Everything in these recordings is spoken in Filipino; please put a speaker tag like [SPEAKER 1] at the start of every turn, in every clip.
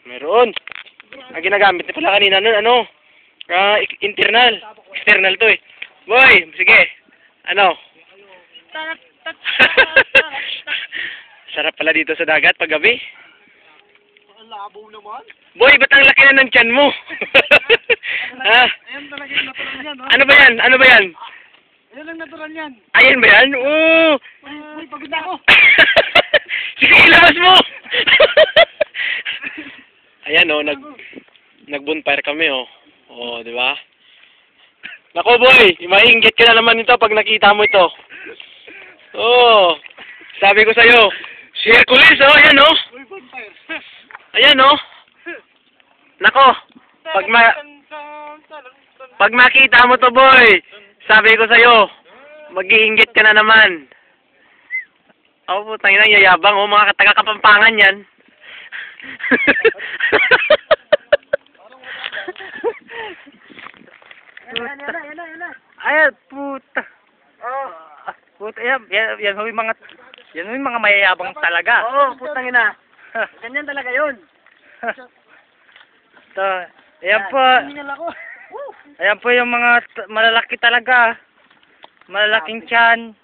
[SPEAKER 1] Meron. Ang ginagamit na pala kanina nun, ano? Internal. External to eh. Boy, sige. Ano? Sarap pala dito sa dagat pag gabi.
[SPEAKER 2] Ang labo naman.
[SPEAKER 1] Boy, ba't ang laki na ng tiyan mo? Ha?
[SPEAKER 2] Ayan talaga yung natural yan, ha?
[SPEAKER 1] Ano ba yan? Ano ba yan?
[SPEAKER 2] Ayan ang natural yan.
[SPEAKER 1] Ayan ba yan? Oo!
[SPEAKER 2] Uy, pagod na ako.
[SPEAKER 1] Sige, ilabas mo! Ayan oh, nag-bonfire kami oh. Oh, di ba? Nako boy, maiinggit ka na naman ito pag nakita mo ito. Oh, sabi ko sa'yo, si Hercules oh, ayan oh.
[SPEAKER 2] Uy, bonfire.
[SPEAKER 1] Ayan oh. Nako, pag makita mo to boy, sabi ko sa'yo, mag-iinggit ka na naman. Oh, putang ina, yayabang oh, mga taga-Kapampangan yan.
[SPEAKER 3] Ay, puta. Oh. Puta, yan ho yung mga mayayabang talaga.
[SPEAKER 2] Oo, putang ina. Ganyan talaga yun.
[SPEAKER 3] So, ayan po.
[SPEAKER 2] Hiningal ako.
[SPEAKER 3] Ayan po yung mga malalaki talaga. Malalaking tiyan.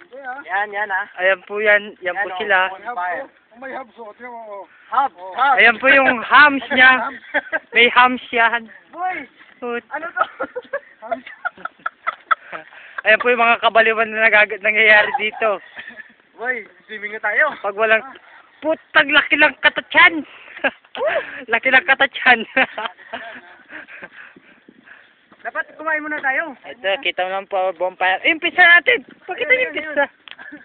[SPEAKER 2] Yan ha.
[SPEAKER 3] Ayan po yan. Yan po sila.
[SPEAKER 2] May hubs o.
[SPEAKER 3] Hub. Ayan po yung hams niya. May hams yan.
[SPEAKER 2] Boy,
[SPEAKER 3] Put.
[SPEAKER 2] ano to?
[SPEAKER 3] Ayan po yung mga kabaliwan na nangyayari dito.
[SPEAKER 2] Boy, swimming na tayo.
[SPEAKER 3] Pag walang putang laki lang katatyan. Laki lang katatyan.
[SPEAKER 2] Dapat kumain muna tayo.
[SPEAKER 3] Ito, kita mo naman po bonfire. Yung pizza natin. Pakita niyo yung pizza.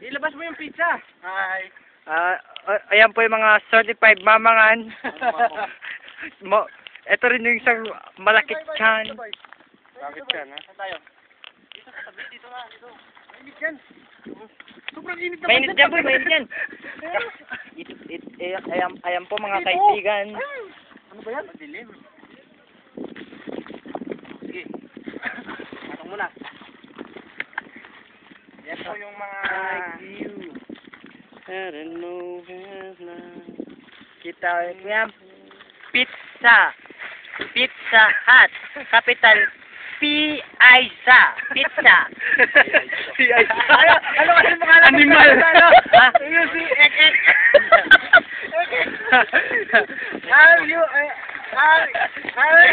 [SPEAKER 2] Ilabas mo yung pizza. Hi.
[SPEAKER 3] Ayan po yung mga certified mamangan. Ito rin yung isang malaki tiyan.
[SPEAKER 2] Bakit yan, ha? Saan tayo? Dito sa tabi, dito nga, dito. Mainit yan. Sobrang init naman.
[SPEAKER 3] Mainit dyan po, mainit dyan. Ayan po mga kaibigan.
[SPEAKER 2] Ano ba yan? Madilim. Sige. Atong muna. Yan po yung mga...
[SPEAKER 3] I don't know kita yan. Pizza. Pizza Hut. Capital P-I-Z-A. Pizza.
[SPEAKER 1] P-I-Z-A.
[SPEAKER 2] Ano kasi pangalan?
[SPEAKER 1] Animal.
[SPEAKER 2] Ha? Yung si Ek-Ek.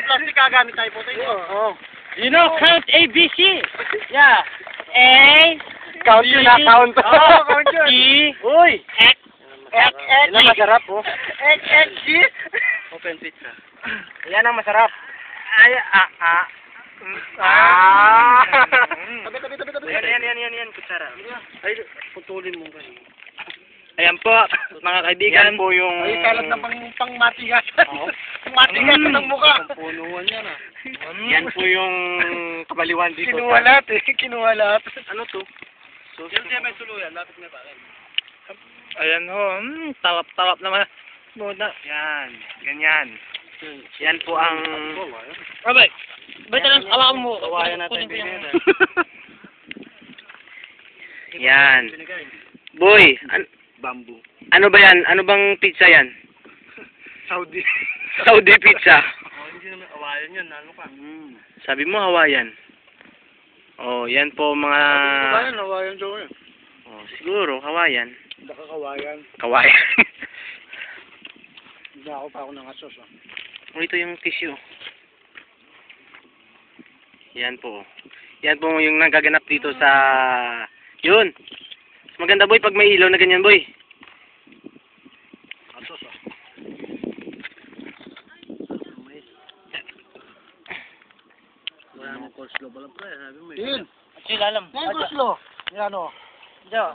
[SPEAKER 2] Plastic kagamit tayo po tayo. Oo.
[SPEAKER 3] You know, count ABC. Yeah. A.
[SPEAKER 1] Count yun na, count.
[SPEAKER 2] Oo, count yun.
[SPEAKER 3] E.
[SPEAKER 2] Uy.
[SPEAKER 3] X.
[SPEAKER 2] Ek-Ek.
[SPEAKER 1] Yan ang masarap oh.
[SPEAKER 2] Ek-Ek-G.
[SPEAKER 1] Open pizza.
[SPEAKER 2] Yan ang masarap.
[SPEAKER 3] Ay,
[SPEAKER 2] Tabi.
[SPEAKER 3] Yan, kutsara. Ay, putulin mo ganun. Ayan po, mga kaibigan.
[SPEAKER 1] Yan po yung...
[SPEAKER 2] Ay, kalat na pang matigas. Matigas ng mukha.
[SPEAKER 1] Punuan yan ah. Yan po yung kabaliwan dito.
[SPEAKER 2] Kinuha lahat.
[SPEAKER 1] Ano to?
[SPEAKER 2] So, yan siya may suluyan. Lapit na ba?
[SPEAKER 3] Ayan ho, talap naman. Muna.
[SPEAKER 1] Yan, ganyan. Yan po ang...
[SPEAKER 3] Abay, ba't lang, alam mo.
[SPEAKER 1] Kawayan natin
[SPEAKER 3] Kunin ko yung-
[SPEAKER 1] Yan. Boy,
[SPEAKER 2] Bamboo.
[SPEAKER 1] ano ba yan? Ano bang pizza yan?
[SPEAKER 2] Saudi.
[SPEAKER 1] Saudi pizza.
[SPEAKER 2] Oh, hindi naman awayan yan. Ano ka?
[SPEAKER 1] Sabi mo Hawaiian. Oh, yan po mga...
[SPEAKER 2] Hawayan Joe.
[SPEAKER 1] Oh, siguro Hawaiian.
[SPEAKER 2] Hindi ka kawayan.
[SPEAKER 1] Kawayan.
[SPEAKER 2] Hindi ako pa ako ng asos.
[SPEAKER 1] Oh, ito yung tissue. Yan po. Yan po yung nagaganap dito sa... Yun. Maganda boy pag may ilaw na ganyan boy.
[SPEAKER 2] Asos Wala namang coleslaw pala pre. Sabi mo yun.
[SPEAKER 3] Sila alam.
[SPEAKER 2] Yan coleslaw. Yan o.
[SPEAKER 3] Diyo.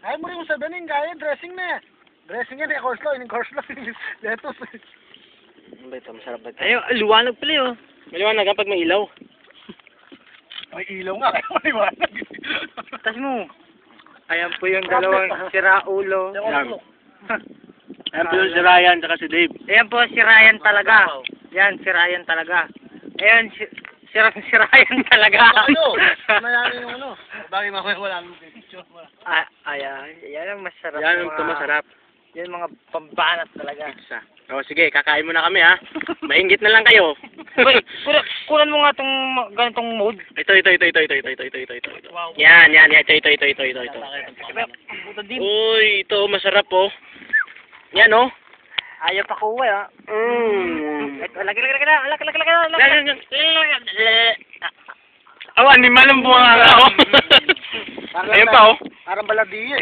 [SPEAKER 2] Kaya mo rin mo sabihin kaya dressing na. Dressing yan eh. Coleslaw. Yung coleslaw. Lettuce.
[SPEAKER 1] Ano ba ito? Masarap ba ito?
[SPEAKER 3] Ayun, liwanag pala yun.
[SPEAKER 1] Maliwanag pag may ilaw.
[SPEAKER 2] May ilaw nga. Kaya maliwanag.
[SPEAKER 3] Tas mo. Ayan po yung dalawang siraulo.
[SPEAKER 1] Yan. Ayan po yung si Ryan at si Dave.
[SPEAKER 3] Ayan po si Ryan talaga. Yan, si Ryan talaga. Ayan, si Ryan talaga.
[SPEAKER 2] Ano? Mayari yung ano. Bakit mamaya wala nang picture?
[SPEAKER 3] Ayan ang masarap.
[SPEAKER 1] Yan ang masarap.
[SPEAKER 3] Yan mga pambanat talaga.
[SPEAKER 1] Pizza. O sige, kakain muna kami ha. Mainggit na lang kayo.
[SPEAKER 3] Uy, kunan mo nga tong ganitong mode.
[SPEAKER 1] Ito.
[SPEAKER 3] Wow.
[SPEAKER 1] Yan. Ito.
[SPEAKER 3] Puta din.
[SPEAKER 1] Uy, ito masarap oh. Yan oh.
[SPEAKER 3] Ayaw pa kuha ha. Ito, laki na.
[SPEAKER 1] Oh, animal ang bunga nga oh. Ayun pa oh.
[SPEAKER 2] Parang baladiye.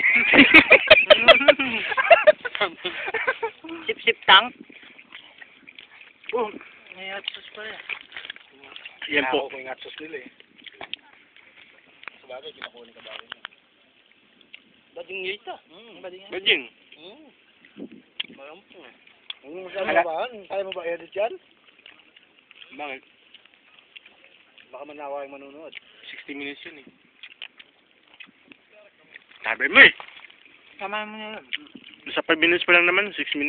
[SPEAKER 3] Sip tang.
[SPEAKER 2] Oh, may atsos pa yan.
[SPEAKER 1] Yan po.
[SPEAKER 2] May atsos nila eh. Sabagay, kinakuha ka ba rin.
[SPEAKER 3] Bading yun ito.
[SPEAKER 1] Bajing.
[SPEAKER 2] Marampo eh. Kaya mo ba edit yan?
[SPEAKER 1] Bakit?
[SPEAKER 2] Baka manawa yung manunood.
[SPEAKER 1] 60 minutes yun eh. Sabi mo eh.
[SPEAKER 3] Tama mo na yun.
[SPEAKER 1] Sa 5 minutes pa lang naman, 6 minutes.